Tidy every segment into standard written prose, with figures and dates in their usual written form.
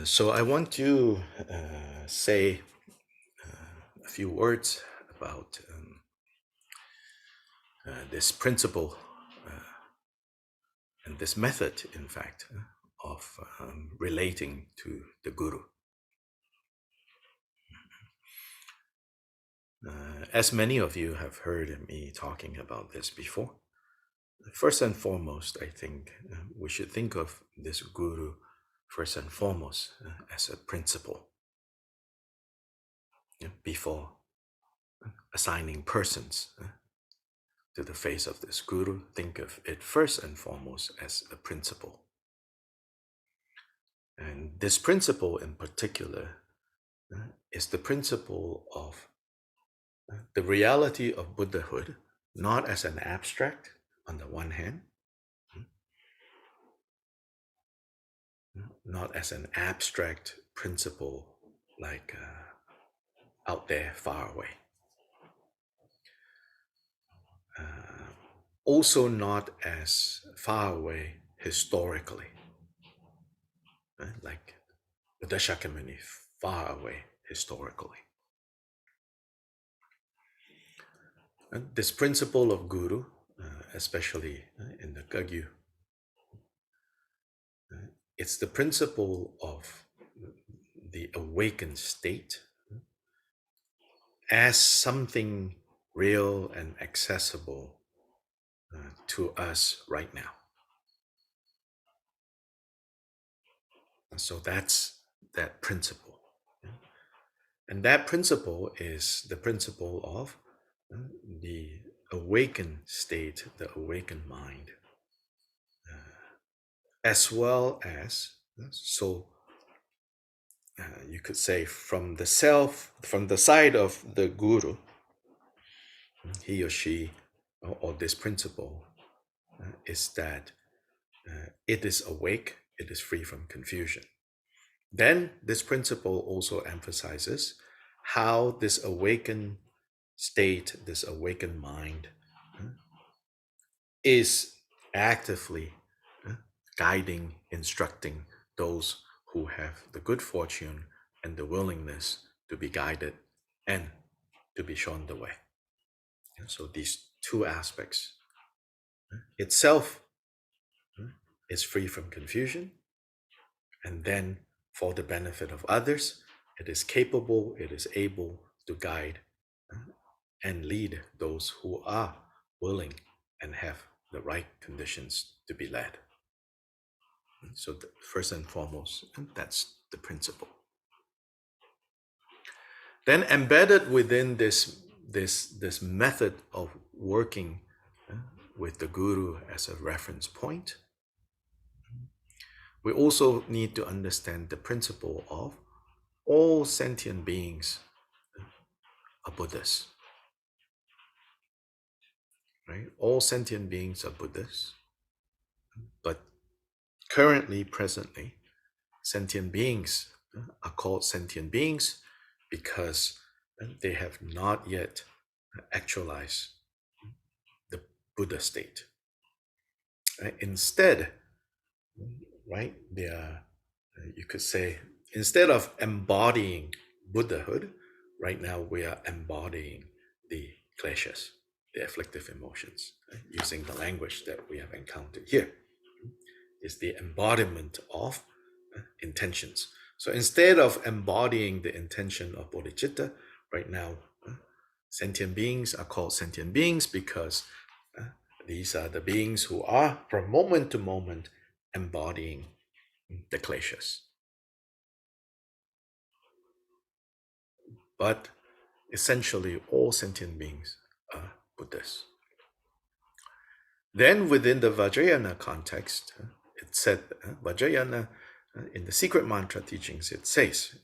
So I want to say a few words about this principle and this method, in fact, of relating to the Guru. As many of you have heard me talking about this before, first and foremost, I think we should think of this Guru first and foremost as a principle before assigning persons to the face of this Guru. Think of it first and foremost as a principle. And this principle in particular is the principle of the reality of Buddhahood, not as an abstract on the one hand, not as an abstract principle like out there far away. Also not as far away historically, like the Shakyamuni, far away historically. And this principle of Guru, especially in the Kagyu, it's the principle of the awakened state as something real and accessible to us right now. And so that's that principle. And that principle is the principle of the awakened state, the awakened mind, as well as, so you could say from the side of the Guru, he or she, or this principle, is that it is awake, it is free from confusion. Then this principle also emphasizes how this awakened state, this awakened mind, is actively guiding, instructing those who have the good fortune and the willingness to be guided and to be shown the way. And so these two aspects itself is free from confusion, and then for the benefit of others, it is capable, it is able to guide and lead those who are willing and have the right conditions to be led. So first and foremost, that's the principle. Then embedded within this method of working with the Guru as a reference point, we also need to understand the principle of all sentient beings are Buddhas. Right? All sentient beings are Buddhas, but currently, presently, sentient beings are called sentient beings because they have not yet actualized the Buddha state. Instead, right, they are, you could say, instead of embodying Buddhahood, right now we are embodying the kleshas, the afflictive emotions, using the language that we have encountered here. Is the embodiment of intentions. So instead of embodying the intention of bodhicitta, right now, sentient beings are called sentient beings because these are the beings who are, from moment to moment, embodying the kleshas. But essentially, all sentient beings are Buddhas. Then within the Vajrayana context, it said, Vajrayana, in the secret mantra teachings, it says,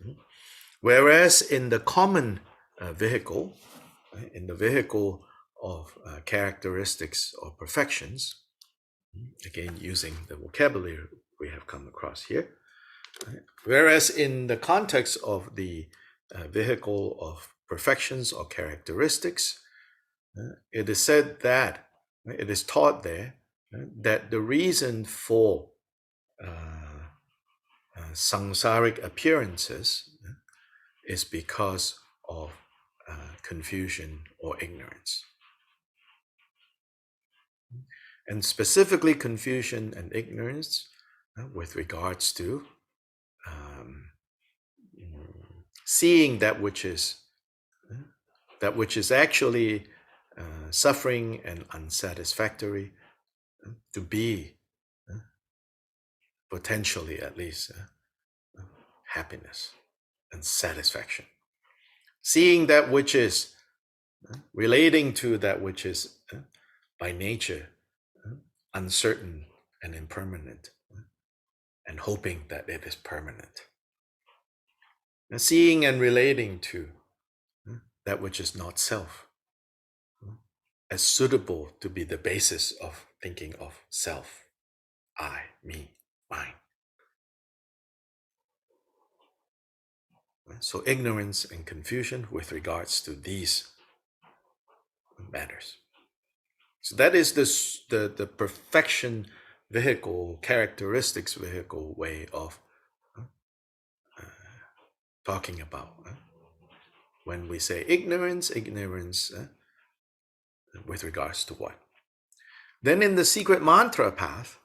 whereas in the common vehicle, in the vehicle of characteristics or perfections, again, using the vocabulary we have come across here, whereas in the context of the vehicle of perfections or characteristics, it is said that, it is taught there, that the reason for samsaric appearances is because of confusion or ignorance. And specifically confusion and ignorance with regards to seeing that which is actually suffering and unsatisfactory to be potentially at least happiness and satisfaction. Seeing that which is relating to that which is by nature uncertain and impermanent, and hoping that it is permanent. And seeing and relating to that which is not self as suitable to be the basis of thinking of self, I, me, mine. So ignorance and confusion with regards to these matters. So that is the perfection vehicle, characteristics vehicle way of talking about. When we say ignorance with regards to what? Then in the secret mantra path,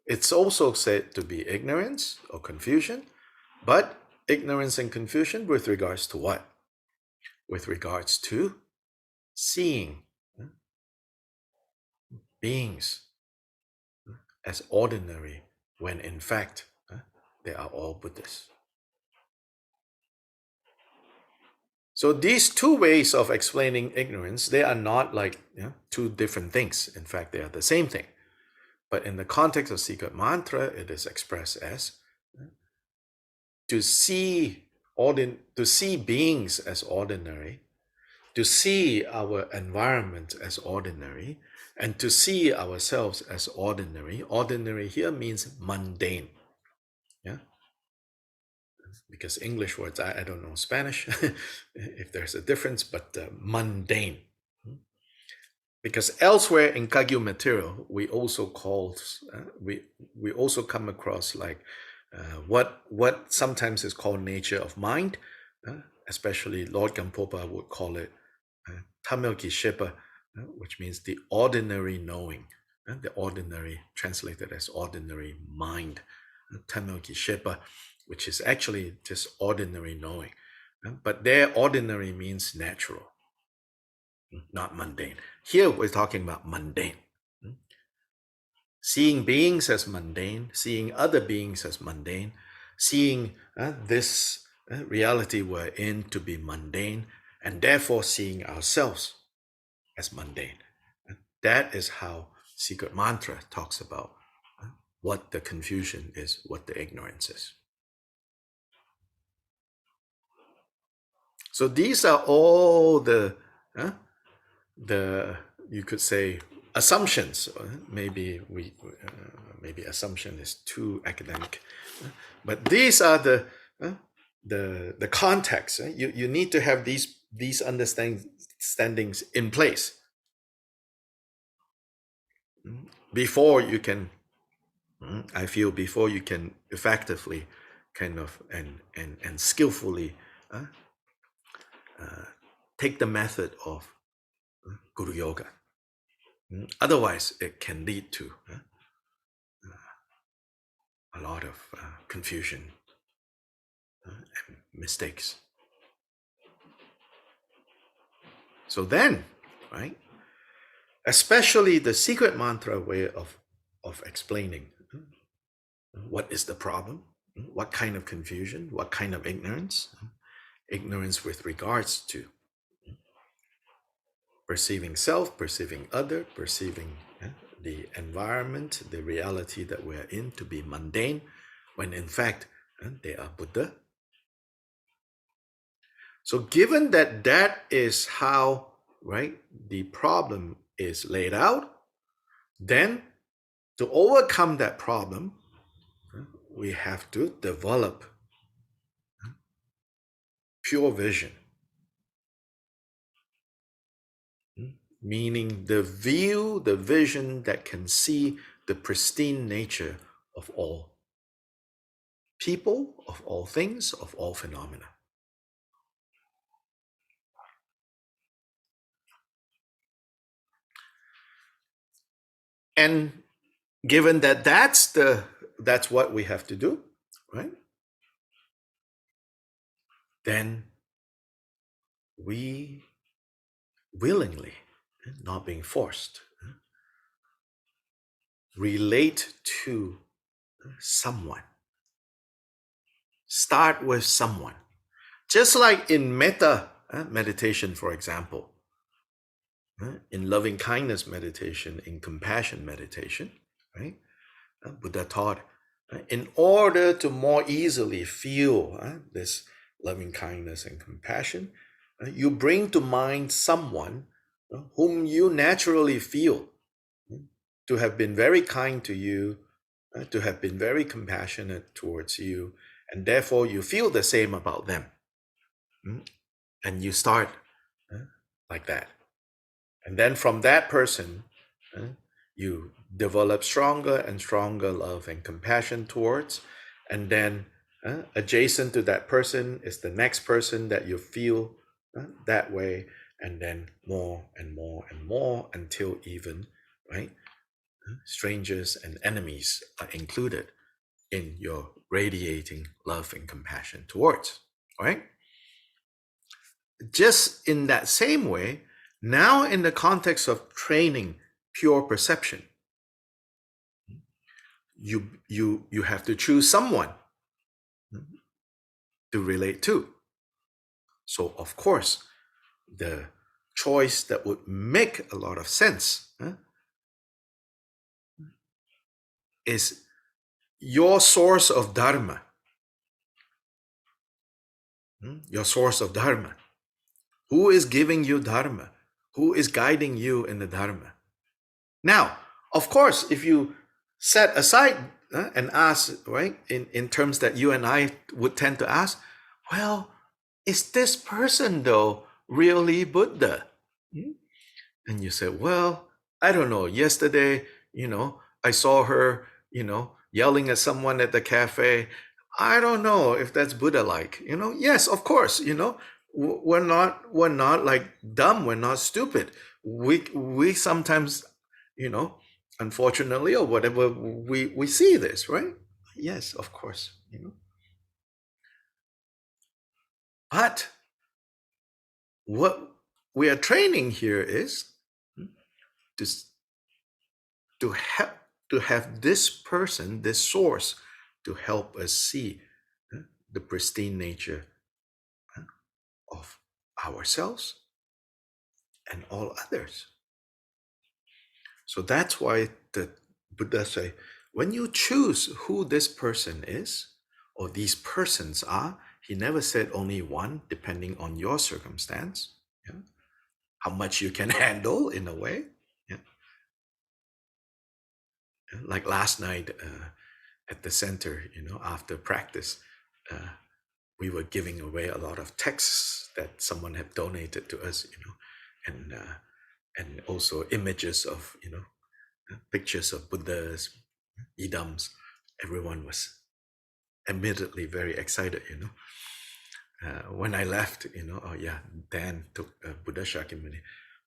it's also said to be ignorance or confusion, but ignorance and confusion with regards to what? With regards to seeing beings as ordinary when in fact they are all Buddhas. So these two ways of explaining ignorance, they are not like two different things. In fact, they are the same thing. But in the context of secret mantra, it is expressed as to see beings as ordinary, to see our environment as ordinary, and to see ourselves as ordinary. Ordinary here means mundane. Yeah. Because English words, I don't know Spanish if there's a difference, but mundane. Because elsewhere in Kagyu material, we also we also come across like what sometimes is called nature of mind, especially Lord Gampopa would call it Tamil Kishepa, which means the ordinary knowing, the ordinary translated as ordinary mind, Tamil Kishepa, which is actually just ordinary knowing. But there, ordinary means natural, not mundane. Here, we're talking about mundane. Seeing beings as mundane, seeing other beings as mundane, seeing this reality we're in to be mundane, and therefore seeing ourselves as mundane. That is how Secret Mantra talks about what the confusion is, what the ignorance is. So these are all the you could say assumptions. Maybe assumption is too academic, but these are the context. You need to have these understandings in place before you can. I feel before you can effectively, kind of and skillfully take the method of Guru Yoga. Otherwise, it can lead to a lot of confusion and mistakes. So then, right, especially the secret mantra way of explaining what is the problem, what kind of confusion, what kind of ignorance, ignorance with regards to perceiving self, perceiving other, perceiving the environment, the reality that we're in to be mundane, when in fact they are Buddha. So given that that is how, right, the problem is laid out, then to overcome that problem, we have to develop pure vision. Meaning the vision that can see the pristine nature of all. people, of all things, of all phenomena. And given that that's what we have to do, right? Then we willingly, not being forced, relate to someone. Start with someone. Just like in metta meditation, for example, in loving kindness meditation, in compassion meditation, right? Buddha taught, in order to more easily feel this loving kindness and compassion, you bring to mind someone whom you naturally feel to have been very kind to you, to have been very compassionate towards you, and therefore you feel the same about them. And you start like that. And then from that person, you develop stronger and stronger love and compassion towards. And then adjacent to that person is the next person that you feel that way. And then more and more and more until even, right? Strangers and enemies are included in your radiating love and compassion towards, right? Just in that same way, now in the context of training pure perception, you have to choose someone to relate to. So of course, the choice that would make a lot of sense is your source of Dharma. Your source of Dharma. Who is giving you Dharma? Who is guiding you in the Dharma? Now, of course, if you set aside and ask, right, in terms that you and I would tend to ask, well, is this person though really Buddha? And you say, well, I don't know. Yesterday, I saw her, yelling at someone at the cafe. I don't know if that's Buddha-like. Yes, of course. We're not like dumb. We're not stupid. We sometimes, unfortunately or whatever, we see this, right? Yes, of course. But what we are training here is to to help to have this person, this source, to help us see the pristine nature of ourselves and all others. So that's why the Buddha say, when you choose who this person is, or these persons are, he never said only one, depending on your circumstance, how much you can handle in a way. Like last night at the center, after practice, we were giving away a lot of texts that someone had donated to us, and also images of, pictures of Buddhas, idams. Everyone was admittedly very excited, when I left, oh yeah, Dan took Buddha Shakyamuni.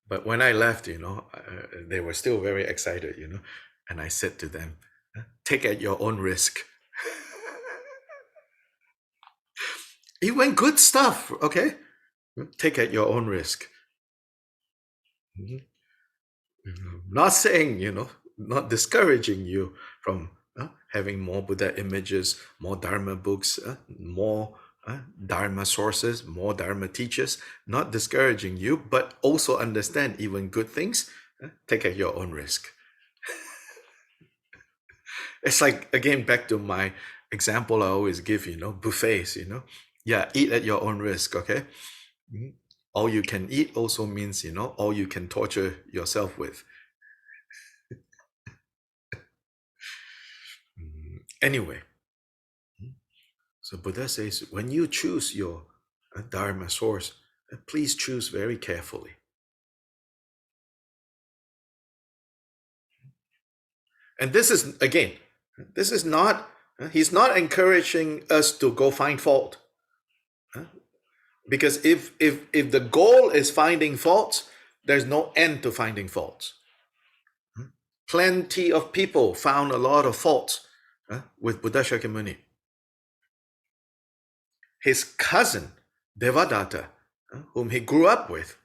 But when I left, they were still very excited, and I said to them, take at your own risk. Even good stuff, okay? Take at your own risk. Not saying, not discouraging you from having more Buddha images, more Dharma books, more Dharma sources, more Dharma teachers, not discouraging you, but also understand even good things, take at your own risk. It's like, again, back to my example I always give, buffets, yeah, eat at your own risk, okay? All you can eat also means, all you can torture yourself with. Anyway, so Buddha says, when you choose your Dharma source, please choose very carefully. And this is, again, this is not He's not encouraging us to go find fault. Because if the goal is finding faults, there's no end to finding faults. Plenty of people found a lot of faults with Buddha Shakyamuni. His cousin, Devadatta, whom he grew up with,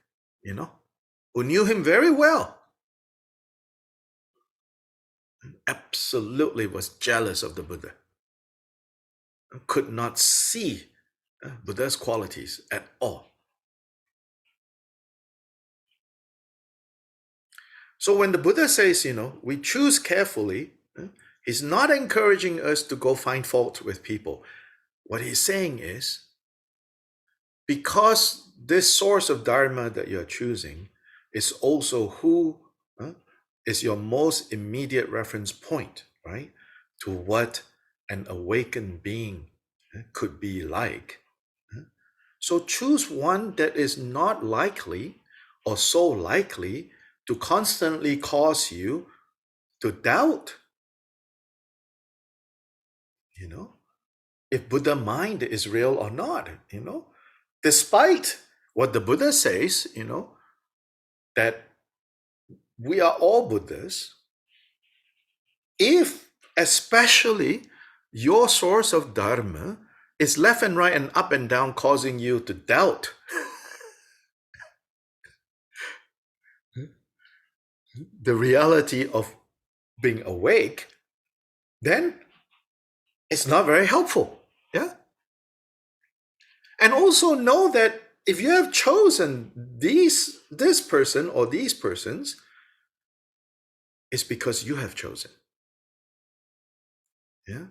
who knew him very well, absolutely was jealous of the Buddha, could not see Buddha's qualities at all. So when the Buddha says, we choose carefully, he's not encouraging us to go find fault with people. What he's saying is, because this source of Dharma that you're choosing is also who is your most immediate reference point, right? To what an awakened being could be like. So choose one that is not likely or so likely to constantly cause you to doubt, if Buddha mind is real or not, despite what the Buddha says, that we are all Buddhas. If especially your source of Dharma is left and right and up and down, causing you to doubt the reality of being awake, then it's not very helpful. Yeah. And also know that if you have chosen this person or these persons, it's because you have chosen. Yeah.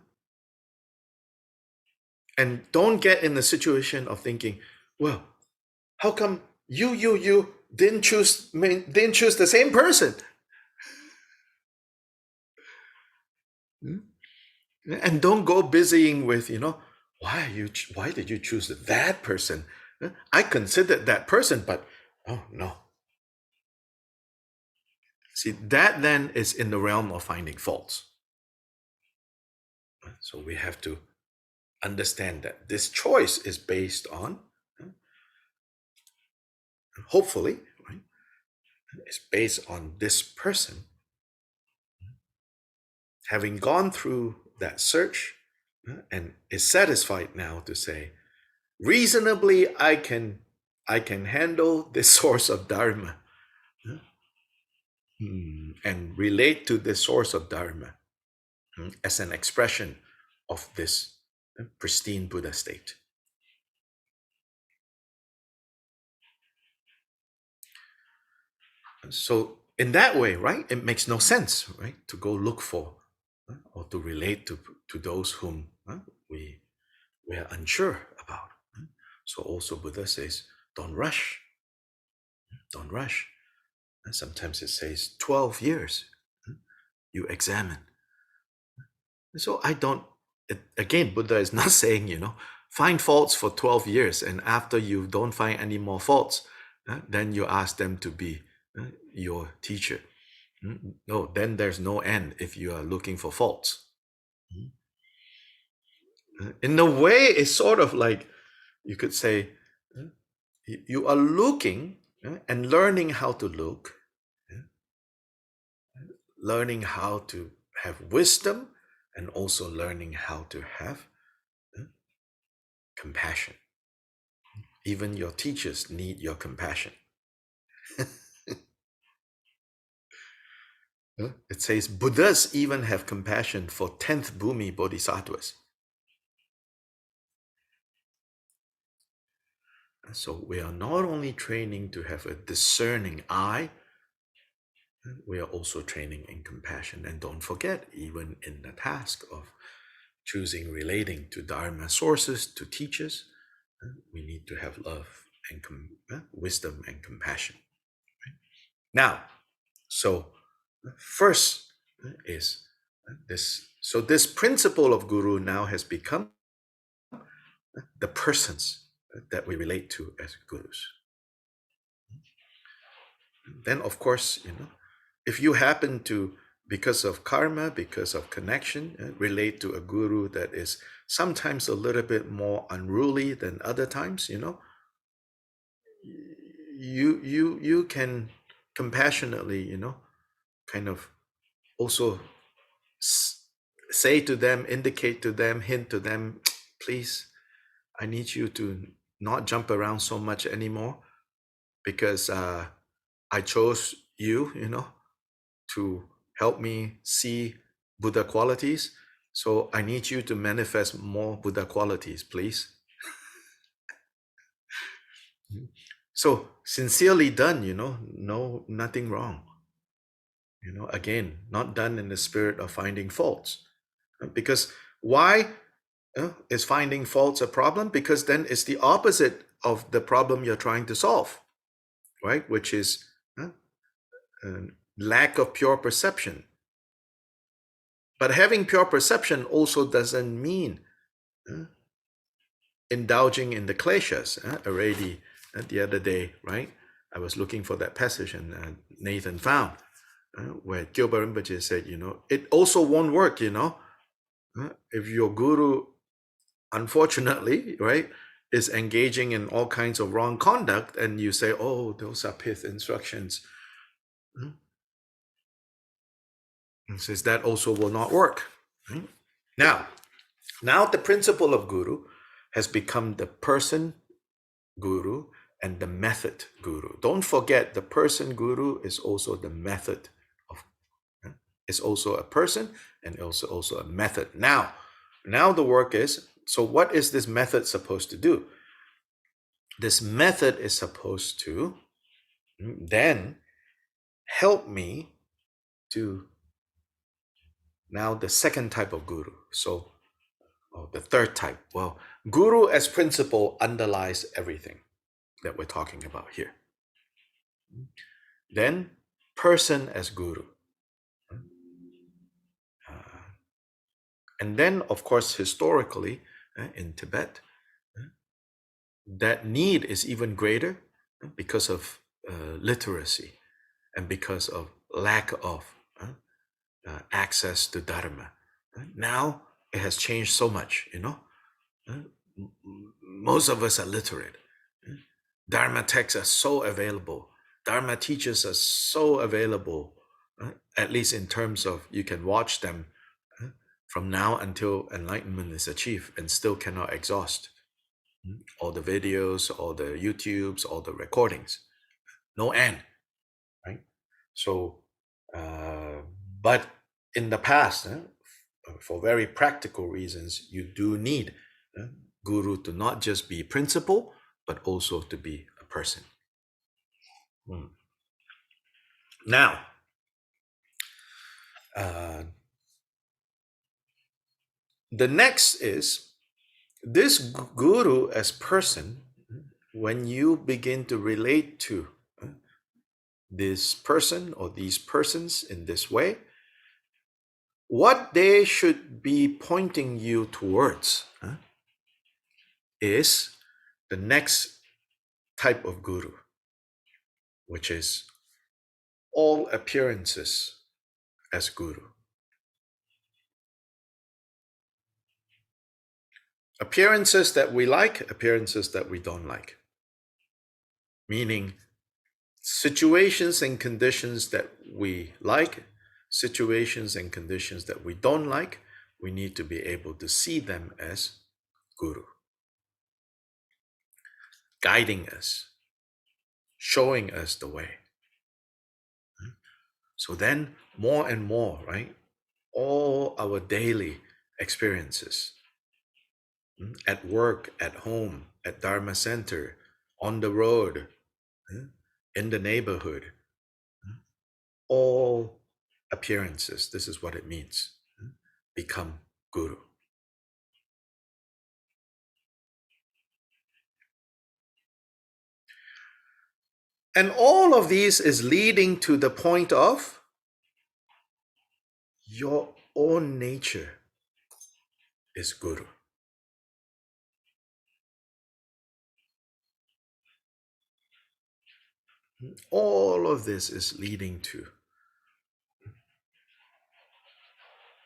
And don't get in the situation of thinking, well, how come you didn't choose the same person? And don't go busying with, why did you choose that person? I considered that person, but oh no. See, that then is in the realm of finding faults. So we have to understand that this choice is based on, hopefully, right, it's based on this person having gone through that search and is satisfied now to say, reasonably, I can handle this source of Dharma and relate to this source of Dharma as an expression of this pristine Buddha state. So in that way, right, it makes no sense, right, to go look for or to relate to those whom we are unsure about. So also Buddha says, don't rush. Don't rush. And sometimes it says 12 years you examine. So again, Buddha is not saying, find faults for 12 years and after you don't find any more faults, then you ask them to be your teacher. No, then there's no end if you are looking for faults. In a way, it's sort of like, you could say, you are looking and learning how to look, learning how to have wisdom, and also learning how to have compassion. Even your teachers need your compassion. It says Buddhas even have compassion for 10th Bhumi Bodhisattvas. So we are not only training to have a discerning eye, we are also training in compassion. And don't forget, even in the task of choosing relating to Dharma sources, to teachers, we need to have love and wisdom and compassion. Right? Now, so first is this. So this principle of Guru now has become the persons that we relate to as gurus. Then, of course, if you happen to because of karma, because of connection, relate to a guru that is sometimes a little bit more unruly than other times, you can compassionately, kind of also say to them, indicate to them, hint to them, please, I need you to not jump around so much anymore, because I chose you, to help me see Buddha qualities. So I need you to manifest more Buddha qualities, please. So sincerely done, no, nothing wrong. Again, not done in the spirit of finding faults. Because why is finding faults a problem? Because then it's the opposite of the problem you're trying to solve, right? Which is lack of pure perception. But having pure perception also doesn't mean indulging in the kleshas. Already the other day, right? I was looking for that passage, and Nathan found where Gilbert Rinpoche said, it also won't work, if your guru, unfortunately, right, is engaging in all kinds of wrong conduct, and you say, oh, those are pith instructions. He says that also will not work. Right? Now the principle of guru has become the person guru and the method guru. Don't forget, the person guru is also the method of. It's also a person and also a method. Now the work is, so what is this method supposed to do? This method is supposed to then help me to now the second type of guru. So the third type. Well, guru as principle underlies everything that we're talking about here. Then person as guru. And then, of course, historically, in Tibet, that need is even greater because of literacy and because of lack of access to Dharma. Now it has changed so much, Most of us are literate. Dharma texts are so available. Dharma teachers are so available, at least in terms of you can watch them from now until enlightenment is achieved and still cannot exhaust all the videos, all the YouTubes, all the recordings. No end, right? So, but in the past, for very practical reasons, you do need guru to not just be principle, but also to be a person. Now, the next is this guru as person. When you begin to relate to this person or these persons in this way, what they should be pointing you towards is the next type of guru, which is all appearances as guru. Appearances that we like, appearances that we don't like. Meaning situations and conditions that we like, situations and conditions that we don't like, we need to be able to see them as guru. Guiding us, showing us the way. So then more and more, right? All our daily experiences, at work, at home, at Dharma center, on the road, in the neighborhood, all appearances, this is what it means, become guru. And all of these is leading to the point of your own nature is guru. All of this is leading to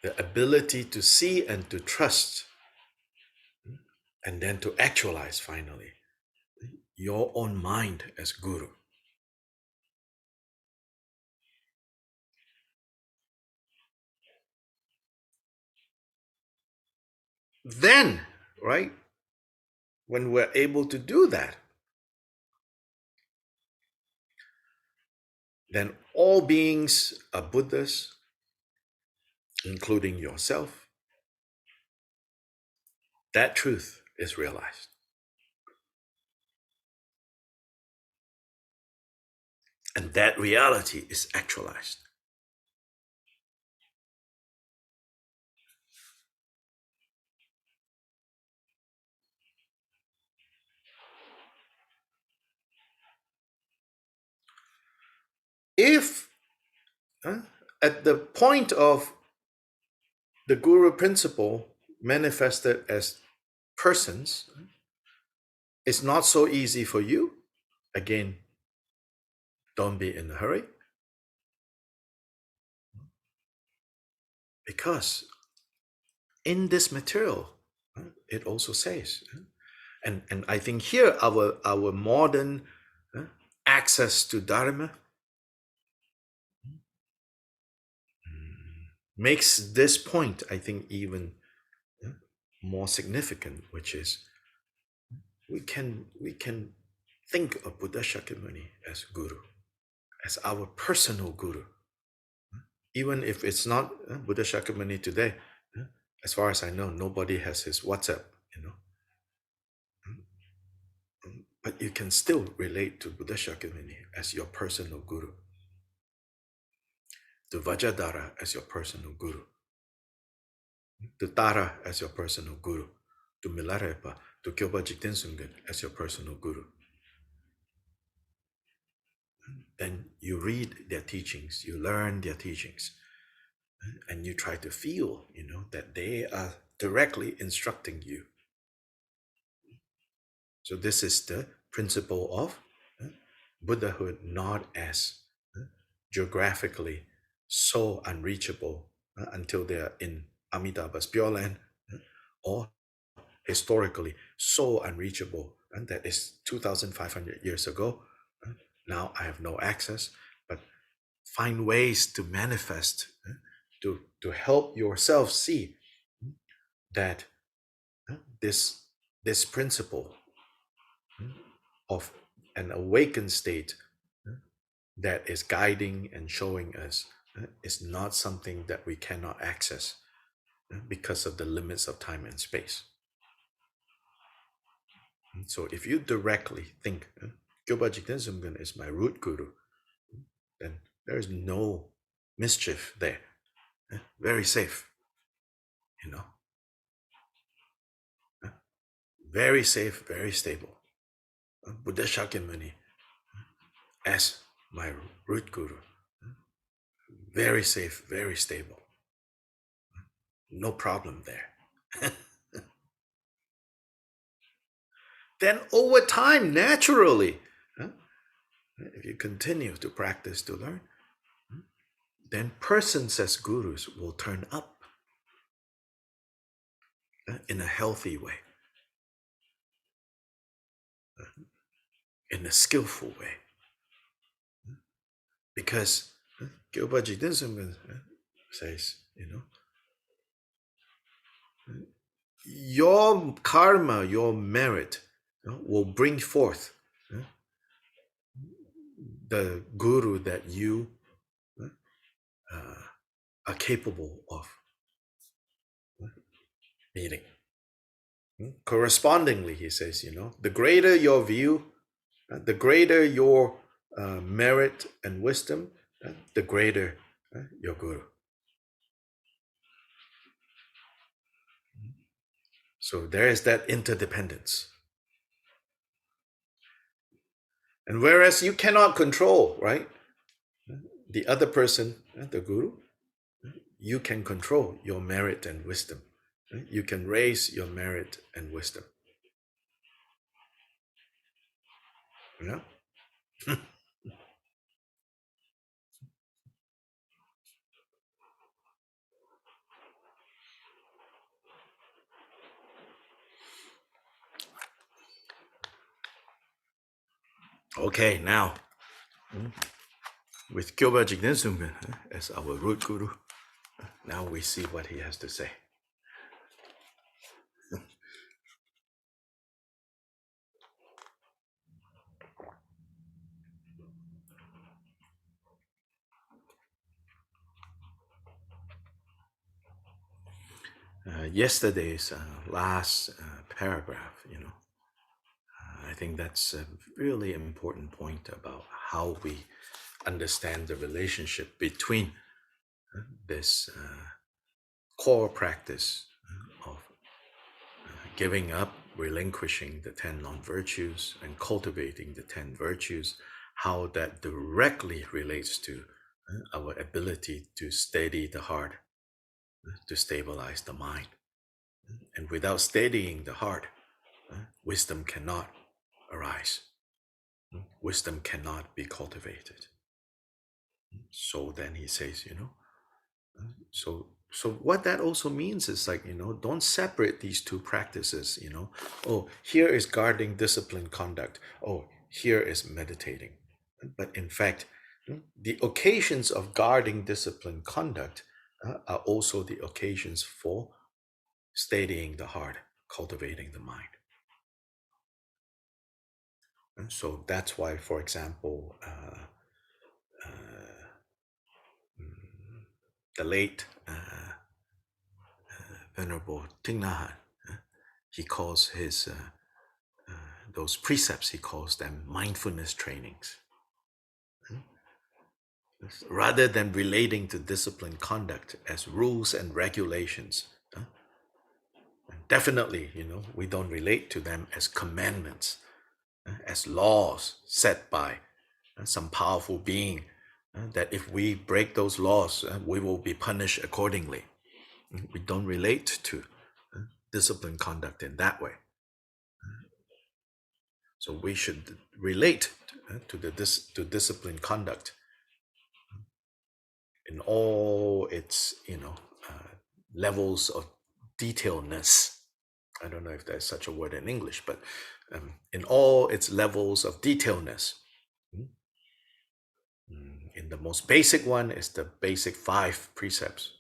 the ability to see and to trust, and then to actualize finally your own mind as guru. Then, right, when we're able to do that, then all beings are Buddhas, including yourself. That truth is realized. And that reality is actualized. If at the point of the Guru principle manifested as persons, it's not so easy for you, again, don't be in a hurry. Because in this material, it also says, and I think here our modern access to Dharma makes this point, I think, even more significant, which is we can think of Buddha Shakyamuni as guru, as our personal guru, even if it's not Buddha Shakyamuni today. As far as I know, nobody has his WhatsApp, but you can still relate to Buddha Shakyamuni as your personal guru, to Vajradhara as your personal guru, to Tara as your personal guru, to Milarepa, to Kyoba Jikten Sumgön as your personal guru. Then you read their teachings, you learn their teachings, and you try to feel, that they are directly instructing you. So this is the principle of Buddhahood, not as geographically so unreachable until they are in Amitabha's Pure Land, or historically so unreachable, and that is 2,500 years ago. Now I have no access, but find ways to manifest, to help yourself see that this principle of an awakened state that is guiding and showing us is not something that we cannot access because of the limits of time and space. So if you directly think Gyoba Jikten Sumgön is my root guru, then there is no mischief there. Very safe, very safe, very stable. Buddha Shakyamuni as my root guru, very safe, very stable. No problem there. Then over time, naturally, if you continue to practice to learn, then persons as gurus will turn up in a healthy way, in a skillful way. Because Gyoba Jikten Sumgön says, your karma, your merit will bring forth the guru that you are capable of meeting. Correspondingly, he says, the greater your view, the greater your merit and wisdom, the greater your guru. So there is that interdependence. And whereas you cannot control, right, the other person, the guru, you can control your merit and wisdom. You can raise your merit and wisdom. Okay, now with Kyoba Jikten Sumgön as our root guru, now we see what he has to say. Yesterday's last paragraph, I think that's a really important point about how we understand the relationship between this core practice of giving up, relinquishing the 10 non-virtues, and cultivating the 10 virtues, how that directly relates to our ability to steady the heart, to stabilize the mind. And without steadying the heart, wisdom cannot arise. Wisdom cannot be cultivated. So then he says, so what that also means is like, don't separate these two practices, oh, here is guarding disciplined conduct, oh, here is meditating. But in fact, the occasions of guarding disciplined conduct are also the occasions for steadying the heart, cultivating the mind. And so that's why, for example, the late Venerable Thich Nhat Hanh, he calls his those precepts, he calls them mindfulness trainings. Rather than relating to disciplined conduct as rules and regulations, definitely, we don't relate to them as commandments, as laws set by some powerful being, that if we break those laws, we will be punished accordingly. We don't relate to disciplined conduct in that way. So we should relate to disciplined conduct in all its levels of detailedness. I don't know if there's such a word in English, but in all its levels of detailedness. In the most basic one is the basic 5 precepts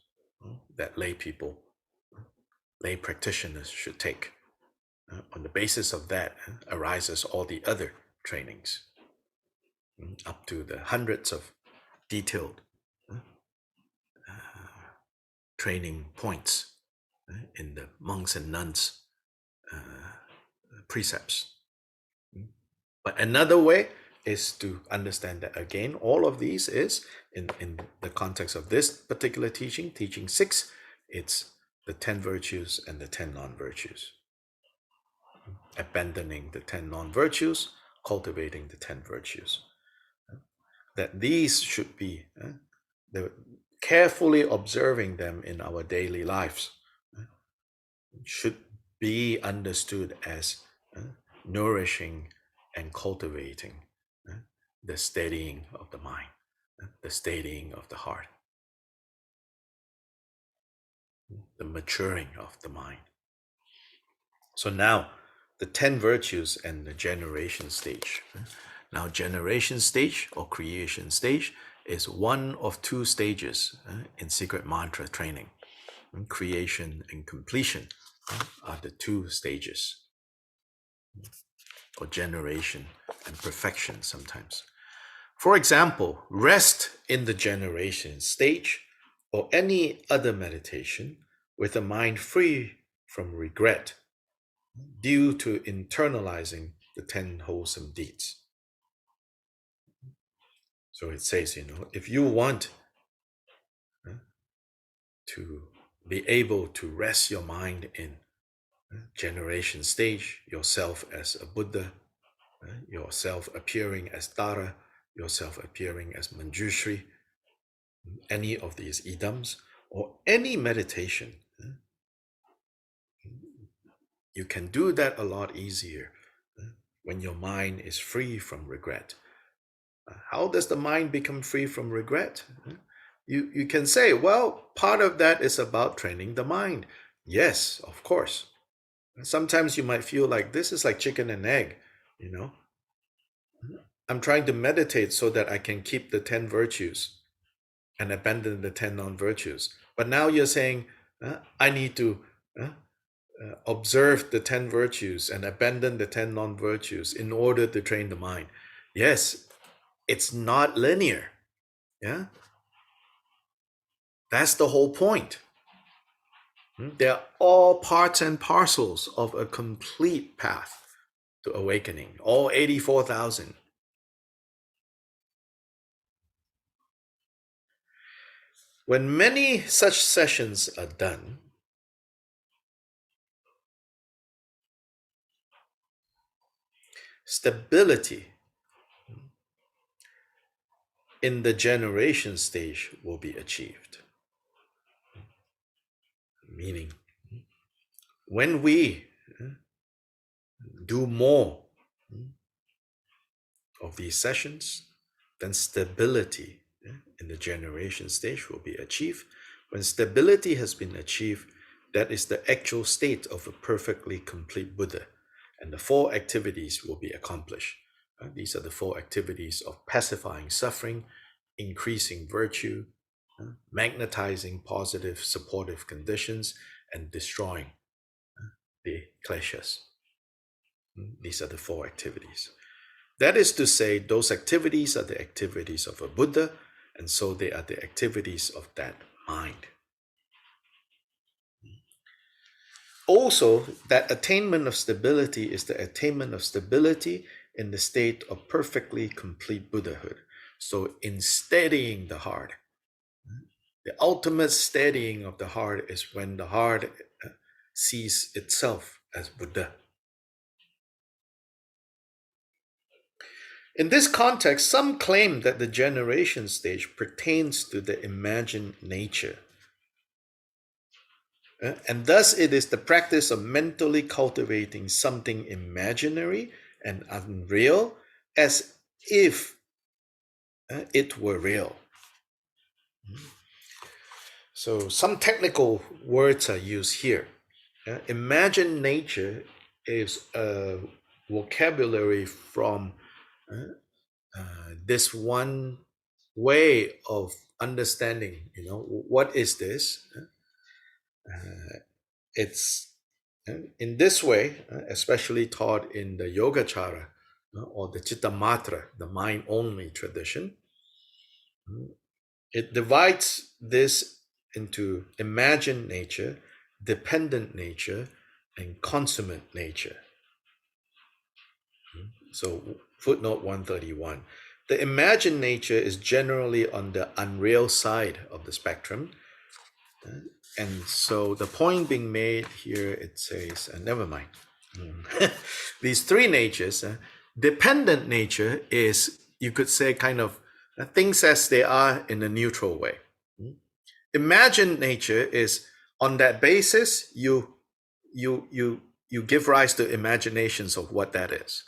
that lay people, lay practitioners should take. On the basis of that arises all the other trainings, up to the hundreds of detailed training points in the monks and nuns precepts. But another way is to understand that again, all of these is in the context of this particular teaching, teaching 6, it's the 10 virtues and the 10 non-virtues. Abandoning the 10 non-virtues, cultivating the 10 virtues. That these should be carefully observing them in our daily lives should be understood as nourishing and cultivating the steadying of the mind, the steadying of the heart, the maturing of the mind. So now the 10 virtues and the generation stage. Now generation stage or creation stage is one of 2 stages in secret mantra training. Creation and completion are the 2 stages, or generation and perfection sometimes. For example, rest in the generation stage or any other meditation with a mind free from regret due to internalizing the 10 wholesome deeds. So it says, if you want to be able to rest your mind in generation stage, yourself as a Buddha, yourself appearing as Tara, yourself appearing as Manjushri, any of these idams, or any meditation, you can do that a lot easier when your mind is free from regret. How does the mind become free from regret? You can say, well, part of that is about training the mind. Yes, of course. Sometimes you might feel like this is like chicken and egg, I'm trying to meditate so that I can keep the 10 virtues and abandon the 10 non-virtues. But now you're saying, I need to observe the 10 virtues and abandon the 10 non-virtues in order to train the mind. Yes, it's not linear. Yeah, that's the whole point. They're all parts and parcels of a complete path to awakening, all 84,000. When many such sessions are done, stability in the generation stage will be achieved. Meaning, when we do more of these sessions, then stability in the generation stage will be achieved. When stability has been achieved, that is the actual state of a perfectly complete Buddha, and the 4 activities will be accomplished. These are the 4 activities of pacifying suffering, increasing virtue, magnetizing positive supportive conditions, and destroying the kleshas. These are the 4 activities. That is to say, those activities are the activities of a Buddha, and so they are the activities of that mind. Also, that attainment of stability is the attainment of stability in the state of perfectly complete Buddhahood. So in steadying the heart, the ultimate steadying of the heart is when the heart sees itself as Buddha. In this context, some claim that the generation stage pertains to the imagined nature. And thus it is the practice of mentally cultivating something imaginary and unreal as if it were real. So some technical words are used here. Imagined nature is a vocabulary from this one way of understanding, what is this? It's in this way, especially taught in the Yogacara or the Chittamatra, the mind-only tradition. It divides this into imagined nature, dependent nature, and consummate nature. So footnote 131. The imagined nature is generally on the unreal side of the spectrum. And so the point being made here, it says, never mind. These 3 natures, dependent nature is, you could say, kind of things as they are in a neutral way. Imagined nature is on that basis, you give rise to imaginations of what that is.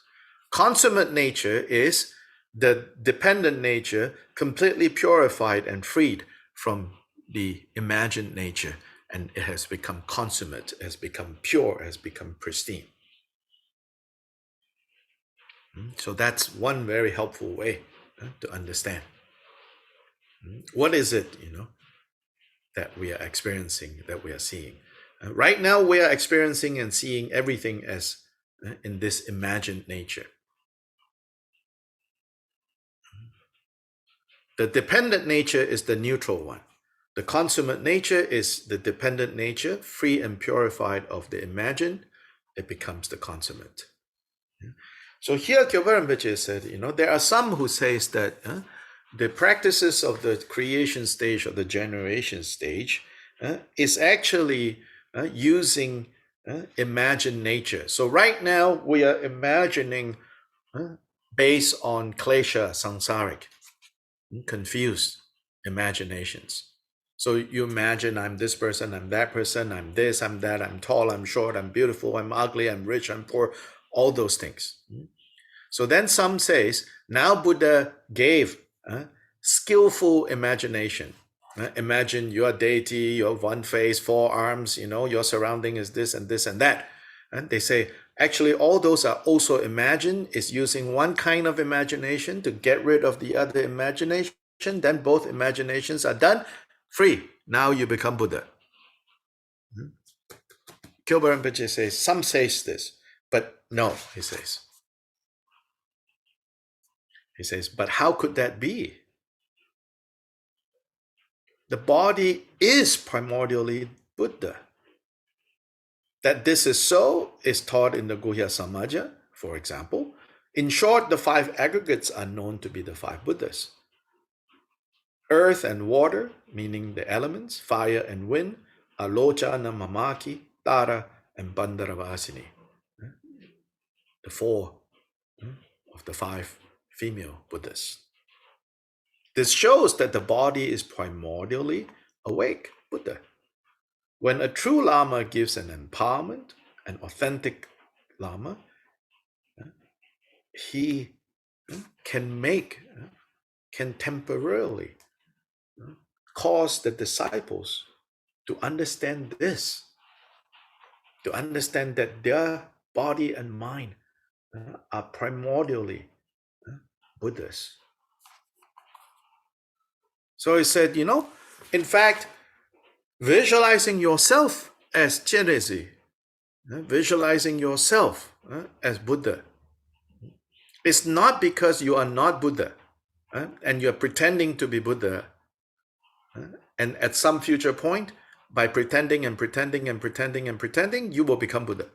Consummate nature is the dependent nature, completely purified and freed from the imagined nature, and it has become consummate, has become pure, has become pristine. So that's one very helpful way to understand. What is it, that we are experiencing, that we are seeing? Right now, we are experiencing and seeing everything as in this imagined nature. The dependent nature is the neutral one. The consummate nature is the dependent nature, free and purified of the imagined. It becomes the consummate. So here, Kyoba Rinpoche said, there are some who says that the practices of the creation stage or the generation stage is actually using imagined nature. So right now, we are imagining based on klesha, samsaric, confused imaginations. So you imagine I'm this person, I'm that person, I'm this, I'm that, I'm tall, I'm short, I'm beautiful, I'm ugly, I'm rich, I'm poor, all those things. So then some says, now Buddha gave skillful imagination. Imagine your deity, you have 1 face, 4 arms, your surrounding is this and this and that. And they say, Actually, all those are also imagined. It's using one kind of imagination to get rid of the other imagination. Then both imaginations are done, free. Now you become Buddha. Kyoba Rinpoche says, some says this, but no, he says. He says, but how could that be? The body is primordially Buddha. That this is so is taught in the Guhya Samaja, for example. In short, the five aggregates are known to be the five Buddhas. Earth and water, meaning the elements, fire and wind, Alochana, Mamaki, Tara, and Bandaravasini. The four of the five female Buddhas. This shows that the body is primordially awake Buddha. When a true Lama gives an empowerment, an authentic Lama, he can temporarily cause the disciples to understand this, to understand that their body and mind are primordially Buddhas. So he said, in fact, visualizing yourself as Chenrezi, visualizing yourself as Buddha, it's not because you are not Buddha and you're pretending to be Buddha. And at some future point, by pretending and pretending and pretending and pretending, you will become Buddha.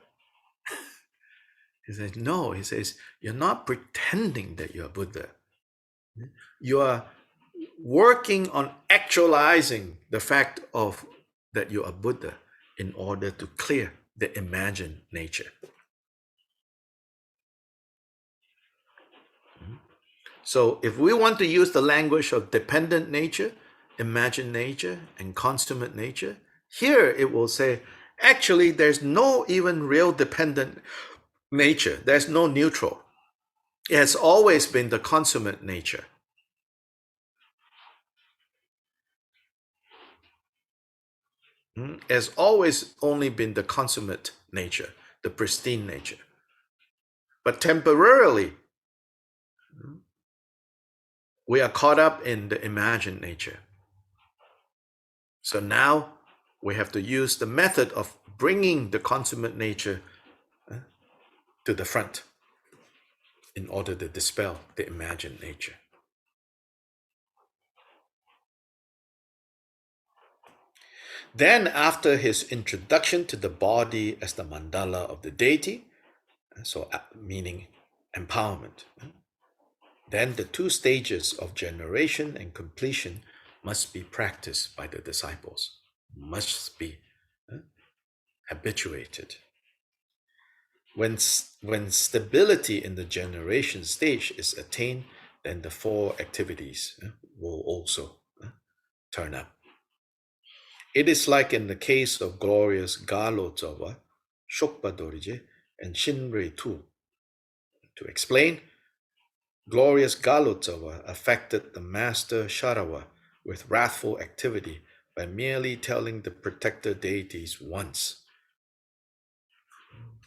He says, no, he says, you're not pretending that you're Buddha. You are working on actualizing the fact of that you are Buddha in order to clear the imagined nature. So if we want to use the language of dependent nature, imagined nature, and consummate nature, here it will say, actually, there's no even real dependent nature. There's no neutral. It has always been the consummate nature. It has always only been the consummate nature, the pristine nature. But temporarily, we are caught up in the imagined nature. So now we have to use the method of bringing the consummate nature to the front in order to dispel the imagined nature. Then, after his introduction to the body as the mandala of the deity, so meaning empowerment, then the two stages of generation and completion must be practiced by the disciples, must be habituated. When stability in the generation stage is attained, then the four activities will also turn up. It is like in the case of glorious Galotsawa, Shokpa Dorje, and Shinrei Tu. To explain, glorious Galotsawa affected the master Sharawa with wrathful activity by merely telling the protector deities once.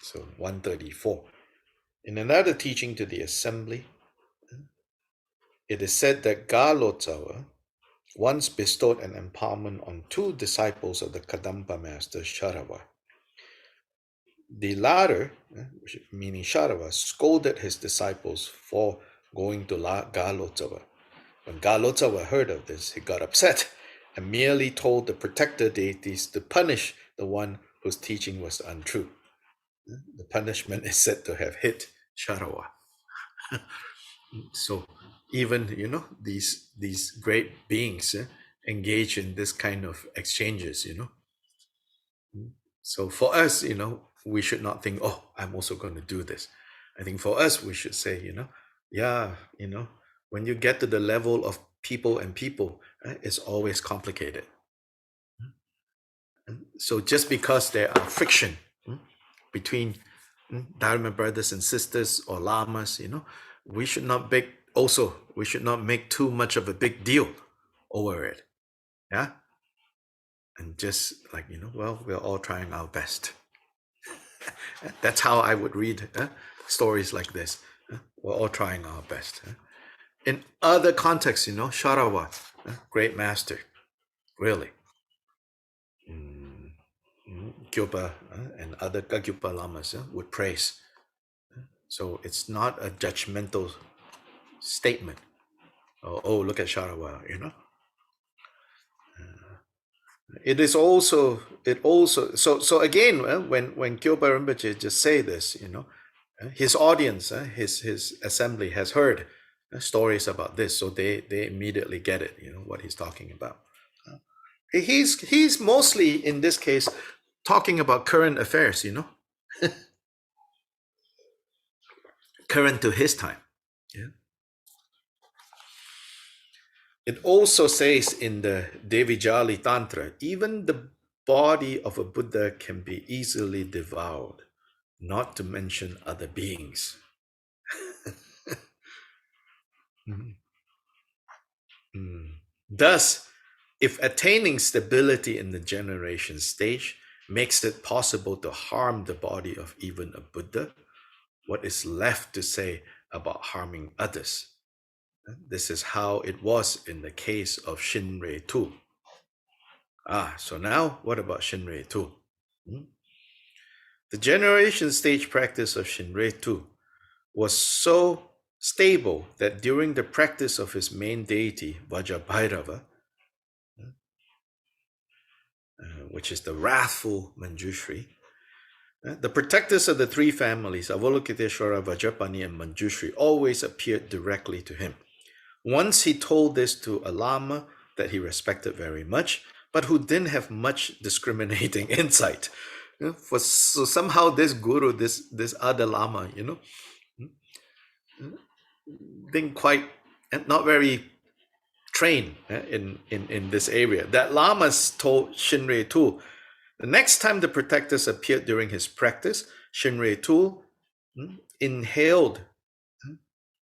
So 134. In another teaching to the assembly, it is said that Galotsawa once bestowed an empowerment on two disciples of the Kadampa master Sharawa. The latter, meaning Sharawa, scolded his disciples for going to Galotsawa. When Galotsawa heard of this, he got upset and merely told the protector deities to punish the one whose teaching was untrue. The punishment is said to have hit Sharawa. So even these great beings engage in this kind of exchanges. So for us, we should not think, oh, I'm also going to do this. I think for us, we should say, when you get to the level of people and people, it's always complicated. So just because there are friction between Dharma brothers and sisters or lamas, we should not make too much of a big deal over it. And just like, we're all trying our best. That's how I would read stories like this. We're all trying our best. In other contexts, Sharawa, great master, really. Gyupa and other Kagyupa lamas would praise. So it's not a judgmental statement. Oh, look at Sharawa. It is also, so again, when Kyopa Rinpoche just say this, his audience, his assembly has heard stories about this, so they immediately get it, what he's talking about. He's mostly in this case talking about current affairs, current to his time. Yeah. It also says in the Devijali Tantra, even the body of a Buddha can be easily devoured, not to mention other beings. Mhm. Thus, if attaining stability in the generation stage makes it possible to harm the body of even a Buddha, what is left to say about harming others? This is how it was in the case of Shinrei Tu. So now what about Shinrei Tu? The generation stage practice of Shinrei Tu was so stable that during the practice of his main deity, Vajrabhairava, which is the wrathful Manjushri, the protectors of the three families, Avalokiteshvara, Vajrapani, and Manjushri, always appeared directly to him. Once he told this to a lama that he respected very much, but who didn't have much discriminating insight. So somehow this guru, this other lama, didn't quite, not very trained in this area. That lamas told Shinrei Tu, the next time the protectors appeared during his practice, Shinrei Tu inhaled.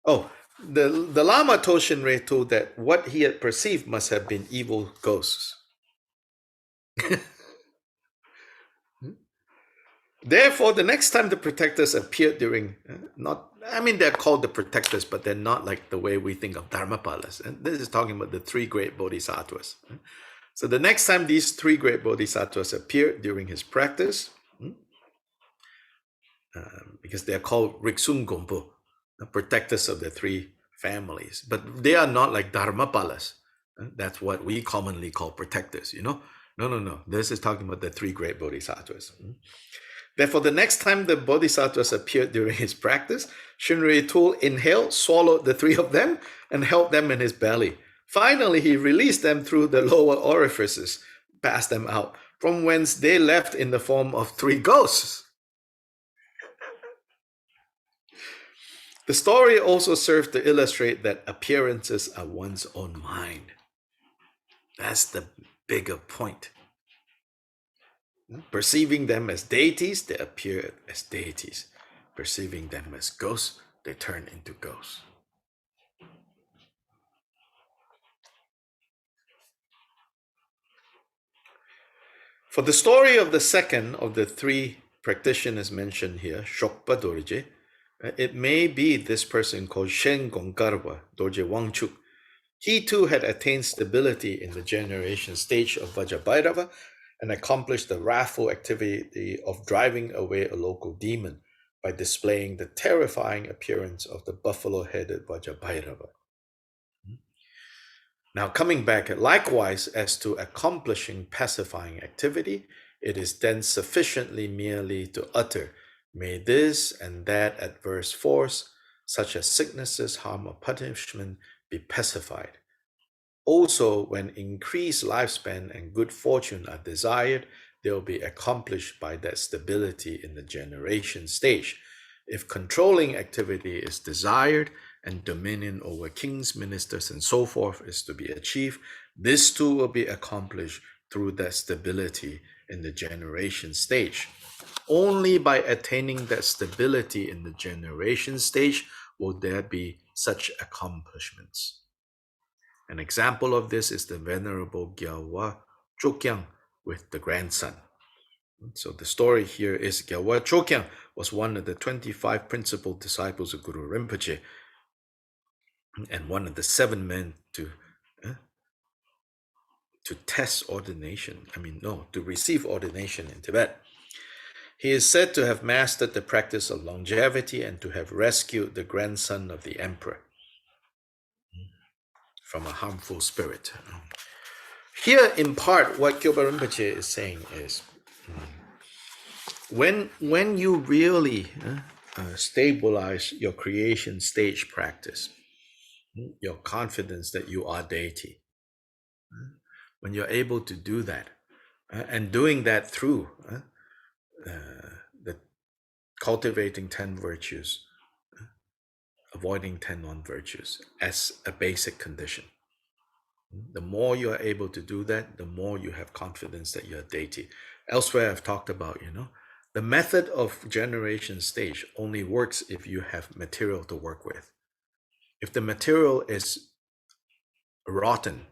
Oh, the Lama told Shinrei Tu that what he had perceived must have been evil ghosts. Therefore, the next time the protectors appeared during, they're called the protectors, but they're not like the way we think of Dharmapalas. And this is talking about the three great bodhisattvas. So the next time these three great bodhisattvas appeared during his practice, because they're called Riksum Gompo, the protectors of the three families, but they are not like Dharmapalas. That's what we commonly call protectors, No. This is talking about the three great bodhisattvas. Therefore, the next time the bodhisattvas appeared during his practice, Shinrei Tu inhaled, swallowed the three of them, and held them in his belly. Finally, he released them through the lower orifices, passed them out, from whence they left in the form of three ghosts. The story also serves to illustrate that appearances are one's own mind. That's the bigger point. Perceiving them as deities, they appear as deities. Perceiving them as ghosts, they turn into ghosts. For the story of the second of the three practitioners mentioned here, Shokpa Dorje, it may be this person called Shen Gongkarwa, Dorje Wangchuk. He too had attained stability in the generation stage of Vajrabhairava and accomplished the wrathful activity of driving away a local demon by displaying the terrifying appearance of the buffalo-headed Vajrabhairava. Now, coming back, likewise, as to accomplishing pacifying activity, it is then sufficiently merely to utter, may this and that adverse force, such as sicknesses, harm, or punishment, be pacified. Also, when increased lifespan and good fortune are desired, they will be accomplished by that stability in the generation stage. If controlling activity is desired and dominion over kings, ministers, and so forth is to be achieved, this too will be accomplished through that stability in the generation stage. Only by attaining that stability in the generation stage will there be such accomplishments. An example of this is the Venerable Gyalwa Chokyang with the grandson. So the story here is Gyalwa Chokyam was one of the 25 principal disciples of Guru Rinpoche and one of the 7 men uh, to test ordination. No, to receive ordination in Tibet. He is said to have mastered the practice of longevity and to have rescued the grandson of the emperor from a harmful spirit. Here, in part, what Gyalpa Rinpoche is saying is, when you really stabilize your creation stage practice, your confidence that you are deity, when you're able to do that, and doing that through the cultivating 10 virtues, avoiding 10 non-virtues as a basic condition. The more you are able to do that, the more you have confidence that you're deity. Elsewhere, I've talked about, the method of generation stage only works if you have material to work with. If the material is rotten,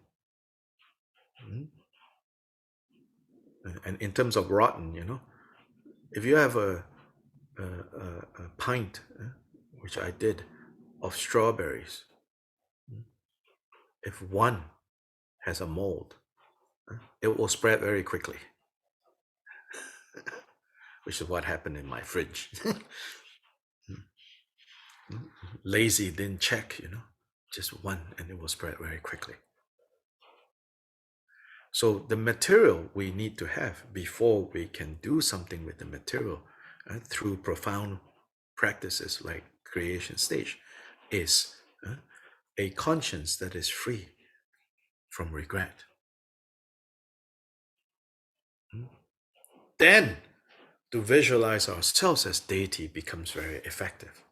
and in terms of rotten, if you have a pint, which I did, of strawberries, if one has a mold, it will spread very quickly, which is what happened in my fridge. Lazy, didn't check, just one, and it will spread very quickly. So the material we need to have before we can do something with the material through profound practices like creation stage is a conscience that is free from regret. Then to visualize ourselves as deity becomes very effective.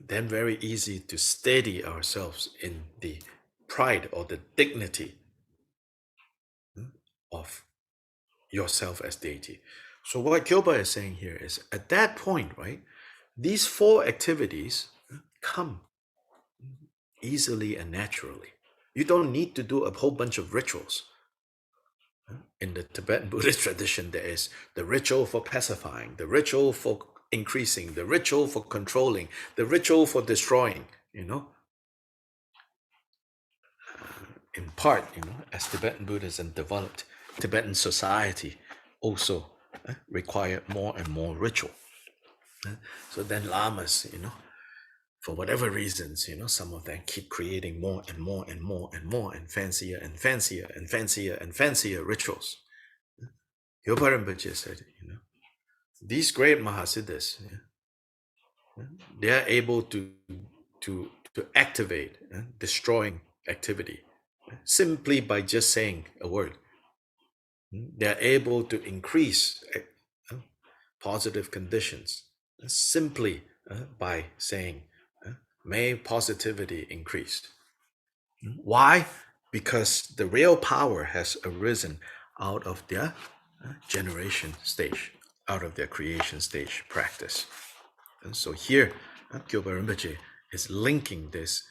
Then very easy to steady ourselves in the pride or the dignity of yourself as deity. So what Gilbert is saying here is, at that point, right, these 4 activities come easily and naturally. You don't need to do a whole bunch of rituals. In the Tibetan Buddhist tradition, there is the ritual for pacifying, the ritual for increasing, the ritual for controlling, the ritual for destroying, in part, as Tibetan Buddhism developed, Tibetan society also required more and more ritual. So then lamas, for whatever reasons, some of them keep creating more and more and more and more and fancier and fancier and fancier and fancier rituals. Gyopa Rinpoche said, these great Mahasiddhas, they are able to activate destroying activity simply by just saying a word. They are able to increase positive conditions simply by saying, may positivity increase. Why? Because the real power has arisen out of their generation stage, out of their creation stage practice. And so here, Gyalpa Rinpoche is linking this,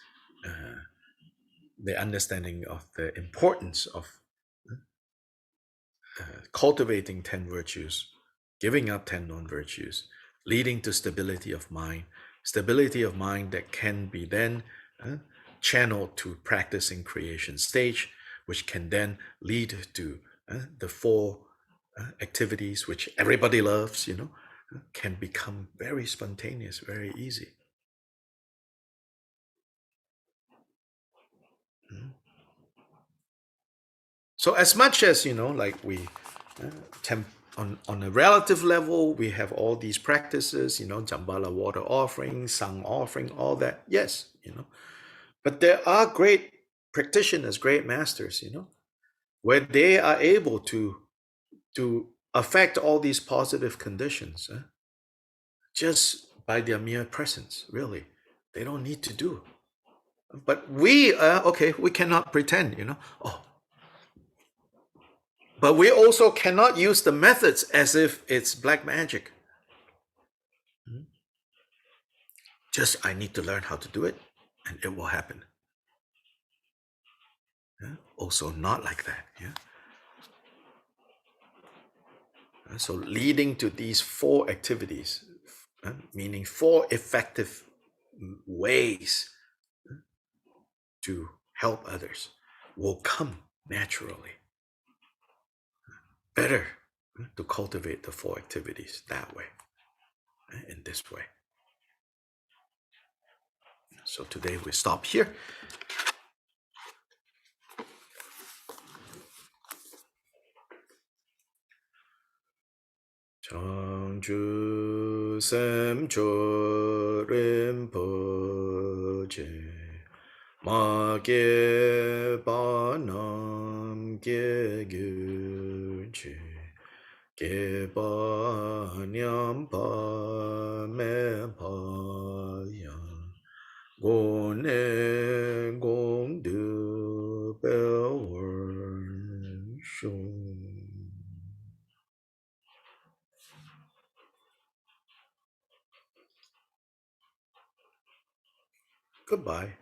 the understanding of the importance of cultivating 10 virtues, giving up 10 non-virtues, leading to stability of mind that can be then channeled to practicing creation stage, which can then lead to the 4 activities which everybody loves, can become very spontaneous, very easy. So as much as, like we on a relative level, we have all these practices, Jambala water offering, Sang offering, all that. Yes, but there are great practitioners, great masters, where they are able to affect all these positive conditions just by their mere presence, really. They don't need to do. But we cannot pretend, oh, but we also cannot use the methods as if it's black magic. Just I need to learn how to do it, and it will happen. Also, not like that. So leading to these four activities, meaning four effective ways to help others, will come naturally. Better to cultivate the four activities that way, in this way. So today we stop here. Changju Sem Cho Rinpoche Ma Ge Ba Nam Ge Gu Che Ge Ba Nyam Pa Me Pa Yang Go Ne Gong Du Bel Wen Shung. Goodbye.